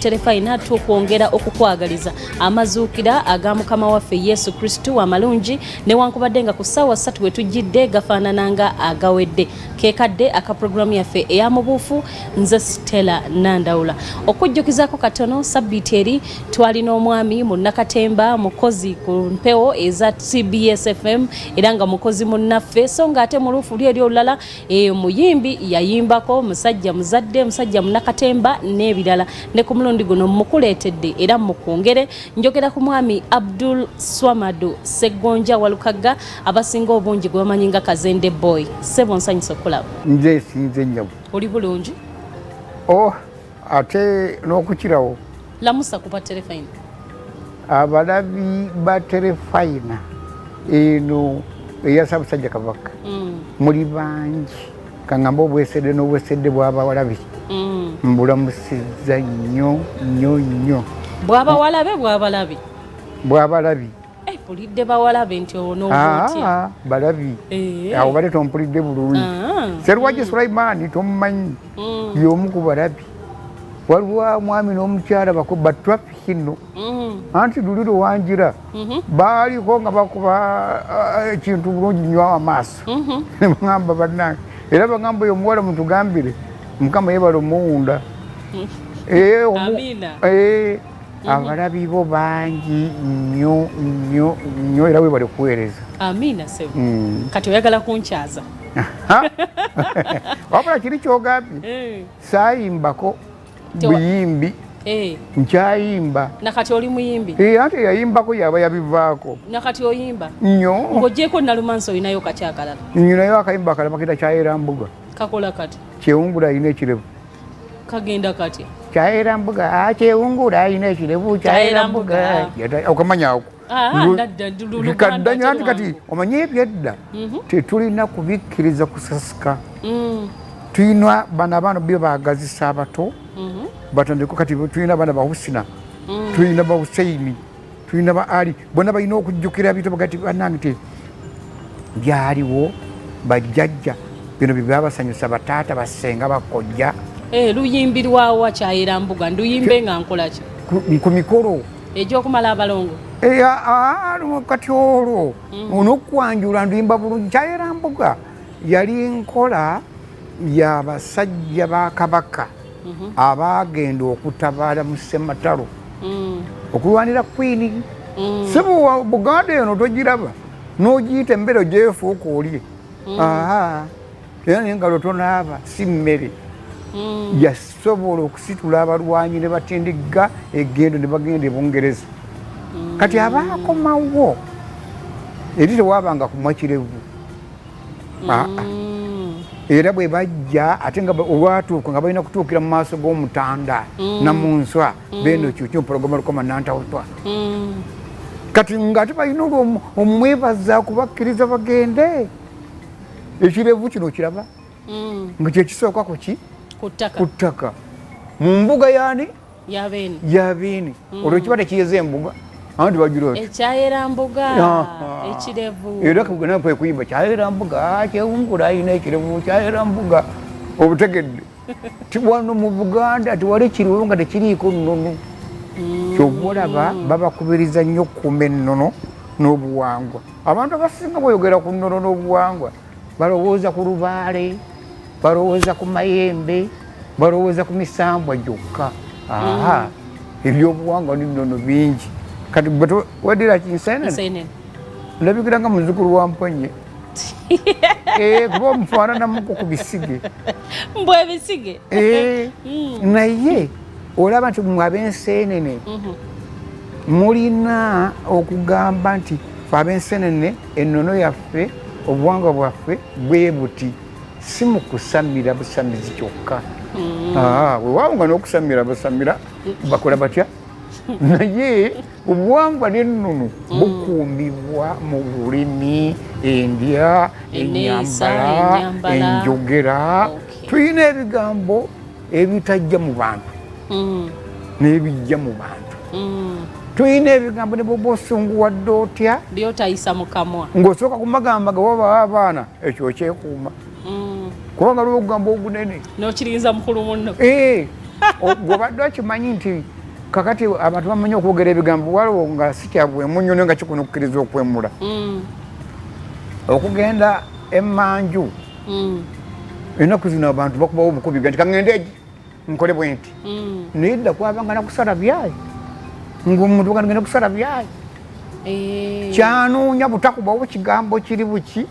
terefayina tukwongera okukwagaliza amazuukira aga mukama waffe Yesu Kristo amalungi newankubadde nga ku ssaawa 3 we tujjidde gafaanana nga agawedde keekadde aka programu yaffe eyamubuufu nze Stella Nandawula okujjukizaako katono sabbiiti eri twalina omwami mu Nakatemba mukozi ku mpewo eza CBS FM era nga mukozi munnaffe so nga ate mu luufu lye olulala muyimbi yayimbako musajja muzadde musajja Munakatemba n'ebirala ne ku mulundi guno mukuleetedde era mukwongere njogera ku mwami Abdul Swamadu Seggonja Walukagga abasinga obungi gwe bamanyi nga Kazende Boy sebo nsanyusa okulaba nze sinze nnyo oli bulungi ate n'okukirawo lamusa kupa terefayina abalabi ba terefayina eno eya Ssaabasajja Kabaka muli bangi kangamba obwesedde n'obwesedde bw'abawalabi mbulamusizza nnyo nnyo nnyo bw'abalabi pulidde bawalabe nti onootya balabi awo bale tompulidde bulungi Serwaji Sulaimaani tomumanyi y'omu ku balabi waliwo mwami n'omukyala bakuba traffic nno anti luliro wanjira baaliko nga bakuba ekintu bulungi nnyo amaaso nebagamba bannange era bagamba oyo omuwala mutugambire mukama yebala omuwunda abalabi bo bangi nnyo nnyo nnyo era webale kuweereza amina sebo kati oyagala kunkyaza wabula kiri kyogambye saayimbako buyimbi nkyayimba nakati oli muyimbi ate yayimbako yaba yabivaako nakati oyimba nnyo ng'ogyeko nalumansi olinayo kakyakalala nyinayo akayimba akalala bakita kyayerambuga kakola kati kyewungula alina ekirevu kagenda kati kyayerambuga kyewungula alina ekirevu kyayerambuga okamanyako kaddanya anti kati omanye ebyedda tetulina kubikkiriza kusasika tulina bana abaana byo baagazisa abato batandiko kati tulina bana bahusina tulina bahuseini tulina ba ali bonna balina okujjukira bitabo kati banange te byaliwo bajjajja bino byabasanyusa bataata basenga bakojja luyimbi lwawa kyayerambuga nduyimbe nga nkolaki ku mikolo egy'okumala abalongo kati olwo onokwanjula nduyimba bulungi kyayerambuga yali nkola y'abasajja ba Kabaka abagenda okutabaala mu Ssematalo okulwanira Queen sibu Buganda eno togiraba n'ogiyita embeera gyefuuka olye era n'engalo tonaaba si mmere yasobola okusitula abalwanyi ne batindigga egendo ne bagenda e Bungereza kati abaakomawo eri tewabanga kumwa kirevu era bwe bajja ate nga olwatuuka nga balina kutuukira mu maaso g'omutanda namunswa beno kyokyo mpologoma lukoma nantawutwa kati nga tebalina omwebaza kubakkiriza bagende ekirevu kino kiraba nga kyekisooka ku ttaka mu mbuga yaani yabeeni olwo kiba tekiyeza embuga anti bagira oti ekyayerambuga ekirevu era kugenda kuyimba kyayerambuga kyewungula alina ekirevu kyayerambuga obutegedde tiwano mu Buganda tiwali kiriwo nga tekiriiko nnono kyova olaba babakubiriza nnyo okkuuma ennono n'obuwangwa abantu abasinga boyogera ku nnono n'obuwangwa balowooza ku lubaale balowooza ku mayembe balowooza ku misambwa gyokka ebyobuwangwa n'ennono bingi kati wadira kinsenene ndabikiranga muzukulu wa Mponye kuba omufaananamuko ku bisige mbwe ebisige naye olaba nti mwe ab'ensenene mulina okugamba nti fe ab'ensenene ennono yaffe obuwangwa bwaffe bwe buti si mu kusamira busamizi kyokka wewaabonga n'okusamira basamira bakola batya naye obuwangwa n'ennono bukuumibwa mu bulimi endya ennyambala enjogera tulina ebigambo ebitajja mu bantu n'ebijja mu bantu tulina ebigambo ne bwoba osunguwadde otya byotayisa mu kamwa ng'osooka kumagamba gawabawo abaana ekyo okyekuuma kubanga lwokugamba ogunene n'okirinza mukulu munno Gwobadde okimanyi nti kakati abantu bamanyi okwogera ebigambo waliwo nga sikyabwemu nnyo nga kikunukkiriza okwemula okugenda emmanju ennaku zino abantu bakubawo obukubi nti kaŋŋende egi nkole bwe nti naye dda kwabanga nakusala byayi ng'omuntu bagenda kusala byayi kyanoonya butakubawo kigambo kiri buki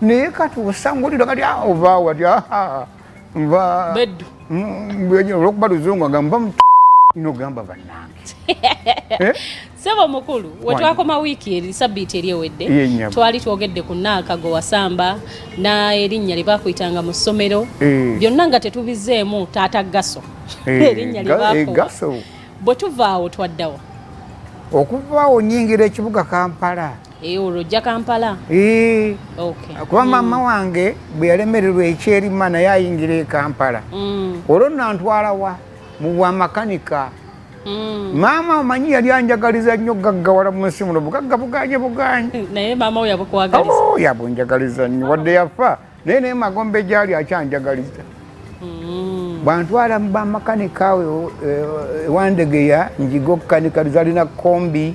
naye kati osangulira kati ovaawo ati nva beddu olwokuba luzungu agamba nogamba bannange sebo mukulu wetwakoma wiiki eri sabbiiti eri ewedde twali twogedde ku naakago wasamba erinnya lye baakuyitanga mu ssomero byonna nga tetubizeemu taata gaso erinnya lye baakuwa bwe tuvaawo twaddawa okuvaawo nyingira ekibuga Kampala olwo ojja Kampala kuba maama wange bwe yalemererwa ekyerima naye ayingira e Kampala olwo nantwalawa mu bwamakanika maama omanyi yali anjagaliza nnyo gaggawala mu nsi muno bugagga buganye naye maama we yabukwagaliza yabunjagaliza nnyo wadde yafa naye Magombe gyali akyanjagaliza bwantwala mu bamakanika awe ewandegeya njiga okukanika zalina kombi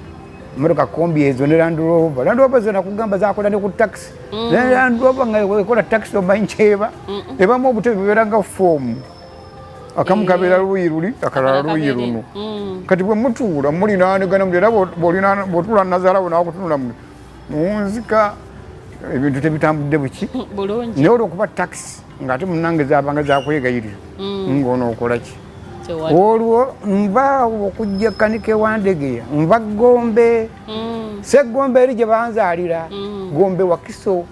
motoka kombi ezo ne Land Rover zona kugamba zakola ne ku taxi ne Land Rover nga wekola taxi omanyi kyeba ebamu obutebe bubeeranga foomu akamu kabeera luuyi luli akalala luuyi luno kati bwe mutuula mulinanigana mu era bw'otuula Nazalawo nawakutunula munzika ebintu tebitambudde buki naye olwokuba taxi ng'ate munange zabanga zakwegayirira ng'onookolaki olwo nvaawo okujja kanika ewandegeya nva Gombe Gombe eri gye banzaalira Gombe Wakiso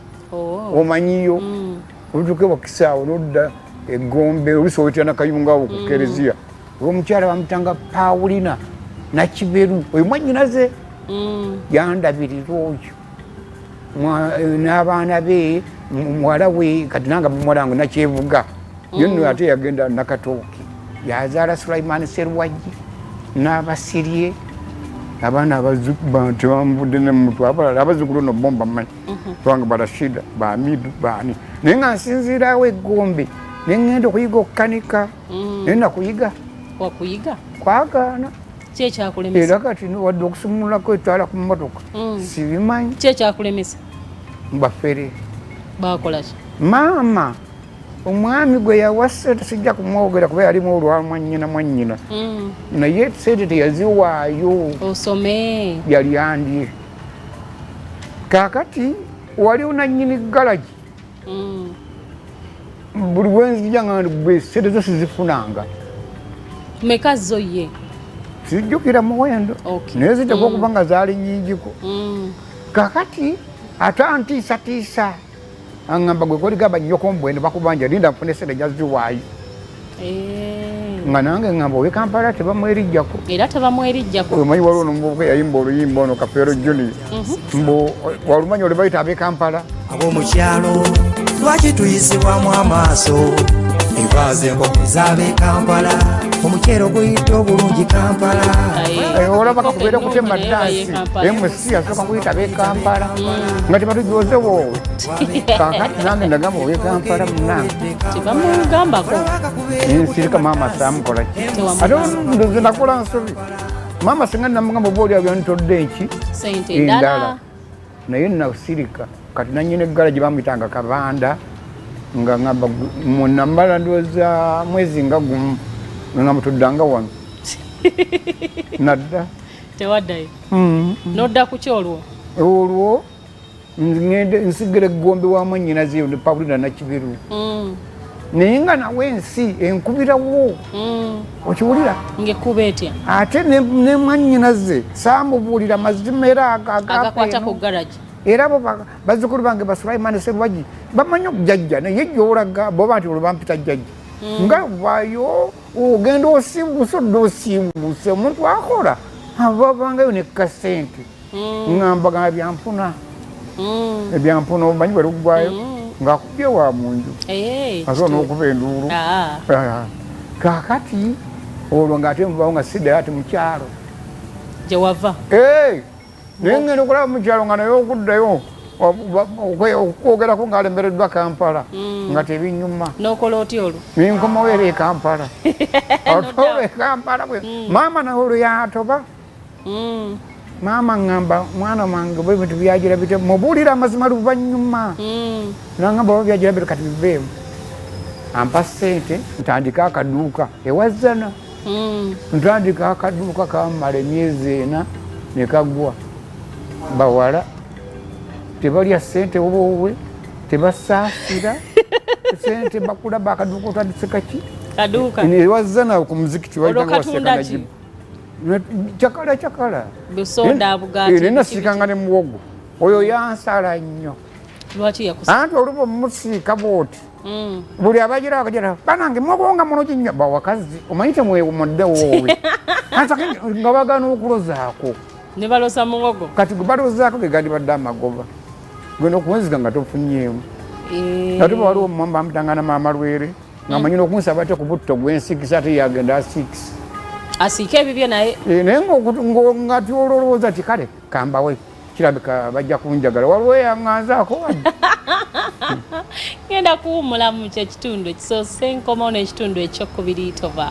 omanyiyo olutuuka Wakiso awo nodda Gombe oluusi oyitira nakayunga awo ku Kereziya omukyala bamutanga Pawulina Nakiberu oyo mwannyinaze yandabirira oyo n'abaana be muwala we kati nanga muwala wange Nakyevuga yonno ate yagenda Nakatooki yazaala Sulaiman Serwagi n'abasirye abaana tebamuvudde nemutu abalala abazzukulu no bomba mmanyi twange Barashida Bamidu baani naye nga nsinziiraawo Gombe nengenda okuyiga okukanika naye nakuyiga kwagaana era kati wadde okusumulako etaala ku mmotoka sibimanyi kyekyakulemesa bafere bakolaki maama omwami gwe yawasa tesijja kumwogera kuba yalimu olwa mwannyina naye sente teyaziwaayo osome yali andye kakati waliwo nannyini galagi buli wenzija nga gwe sente zo sizifunanga meka zo ye sijjukira muwendo naye zitekwa okuba nga zaali nnyingiko kakati ate antiisatiisa aŋŋamba gwe koligamba nnyoko mbwene bakubanja linda nfune sente njaziwaayo nga nange ŋŋamba owe Kampala tebamwerijjako era tebamwerijjako omanyi waliwo nomuvubuka yayimba oluyimba ono Kafeero Junior mbu walumanyi oli bayita ab'e Kampala ab'omukyalo lwaki tuyisibwamu amaaso evaaze enkoko z'ab'e Kampala omukyero guyita obulungi Kampala olaba kakubeera kutema dansi MC asooka kuyita ab'e Kampala nga tebatujoze woowe kakati nange ndagamba ow'e Kampala munange tebamugambako nsirika maama saamukolaki ate nze nakola nsobi maama singa namugamba oba oliawo yantodde enki endala naye nasirika kati nanyina eggala gye bamuyitanga Kabanda nga ngamba munamala ndowooza mwezi nga gumu nga mutuddanga wano nadda tewaddayo nodda ku kyolwo olwo nsigire Gombe wa mwannyinaze ne Pawulina Nakiberu naye nga nawe ensi enkubirawo okiwulira ng'ekkuba etya ate ne mwannyinaze saamubuulira mazima era agakwata ku garagi era abo bazzukulu bange ba Sulaiman Serwagi bamanyi okujajja naye gyolaga boba nti olwo bampita jjajja nga vayo ogenda osiibuse odde osiibuse omuntu akola ababangayo ne kasente ŋŋambaga byampuna ebyampuna omanyi bwe luggwayo ng'akubye wa munju asobola n'okuba enduulu kakati olwo ng'ate mubawo nga siddayo ati mukyalo gye wava naye ngenda okulaba mukyalo nga naye okuddayo okwogerako ng'alemereddwa Kampala nga tebinyuma n'okola otya olwo ninkomawo era e Kampala otola e Kampala maama nawe olwo yatoba maama ŋŋamba mwana wange bwe bintu byagira bite mubuulira amazima luvannyuma naŋŋamba oba byagira bite kati biveemu ampa ssente ntandika akadduuka ewazana ntandika akadduuka kammala emyezi 4 ne kagwa bawala tebalya ssente wowe tebasaasira ssente bakulaba akadduuka otandise kaki kaduuka ewazana ku muzikiti olwokatundaki Chakala busoda bugati nina sikanga ne muwogo oyo yansala nnyo lwaki yakusa anti olupo musiika booti buli abagira akajira banange muwogo muno kinnyo bawakazi omanyite mwewumudde wowe nga bagana okulozaako ne balosa muwogo kati gwe balozaako ge gandibadde amagoba genda okuwenzika nga tofunyeemu ate bwaliwo omumamba amutangana maama lwere nga manyina okunsaba ate ku butto gwensikisa ate yagenda 6 asiika ebibye naye naye nga tyolowooza ti kale kambawe kirabika bajja kunjagala waliwo yaŋŋanzaako wadde ngenda kuwumulamu kyekitundu ekisoose nkomawo n'ekitundu ekyokubiri tova